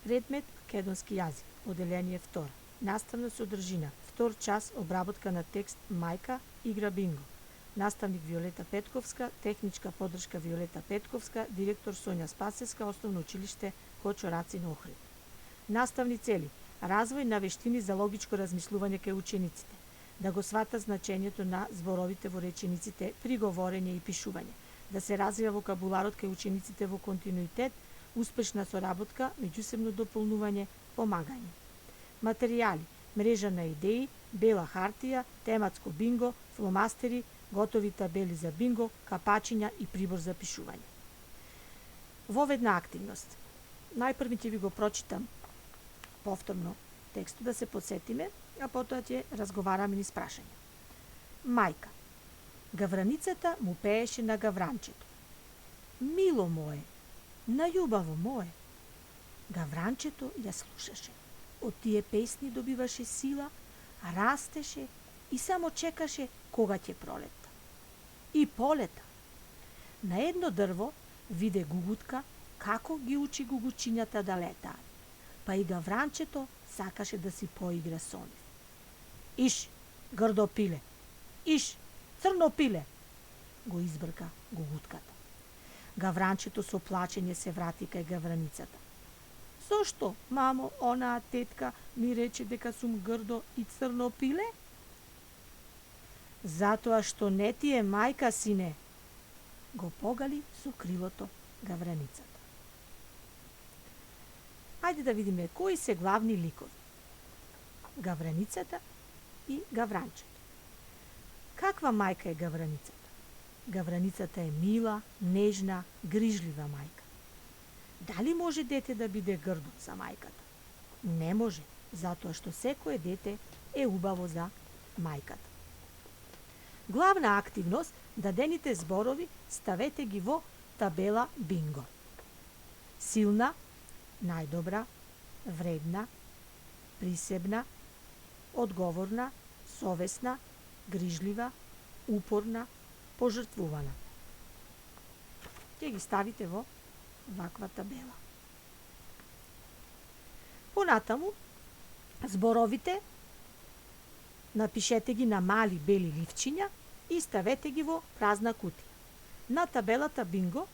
Предмет македонски јазик, оделение 2. Наставна содржина, втор час обработка на текст Мајка игра бинго. Наставник Виолета Петковска, техничка подршка Виолета Петковска, директор Сонја Спасевска, Основно училиште Кочо Рацин Охрид. Наставни цели: развој на вештини за логичко размислување кај учениците, да го свата значењето на зборовите во речениците при говорење и пишување, да се развива вокабуларот кај учениците во континуитет, успешна соработка, меѓусебно дополнување, помагање. Материјали: мрежа на идеи, бела хартија, тематско бинго, фломастери, готови табели за бинго, капачиња и прибор за пишување. Во една активност. Најпрви ќе ви го прочитам повторно текстот да се подсетиме, а потоа ќе разговараме низ прашање. Мајка. Гавраницата му пееше на гавранчето. Мило мое, најубаво мое. Гавранчето ја слушаше. Од тие песни добиваше сила, растеше и само чекаше кога ќе пролета. И полета. На едно дрво виде гугутка како ги учи гугучињата да летаат, па и гавранчето сакаше да си поигра со нив. Иш, грдо пиле, иш, црно пиле, го избрка гугутката. Гавранчето со плачење се врати кај гавраницата. Зошто, мамо, онаа тетка ми рече дека сум грдо и црно пиле? Затоа што не ти е мајка, сине, го погали со крилото гавраницата. Ајде да видиме кои се главни ликови. Гавраницата и гавранчето. Каква мајка е гавраницата? Гавраницата е мила, нежна, грижлива мајка. Дали може дете да биде грдо за мајката? Не може, затоа што секое дете е убаво за мајката. Главна активност: дадените зборови ставете ги во табела бинго. Силна, најдобра, вредна, присебна, одговорна, совесна, грижлива, упорна, пожртвувана. Ќе ги ставите во ваква табела. Понатаму, зборовите напишете ги на мали бели ливчиња и ставете ги во празна кутија. На табелата бинго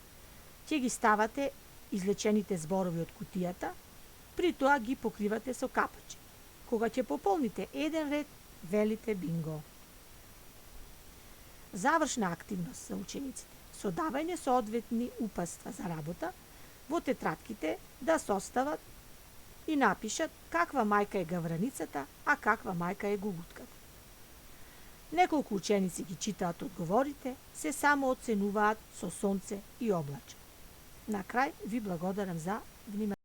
ќе ги ставате излечените зборови од кутијата, при тоа ги покривате со капачи. Кога ќе пополните еден ред, велите бинго. Завршна активност за учениците: со давање соодветни упатства за работа, во тетратките да состават и напишат каква мајка е гавраницата, а каква мајка е гугутката. Неколку ученици ги читаат одговорите, се само оценуваат со сонце и облаче. На крај ви благодарам за вниманието.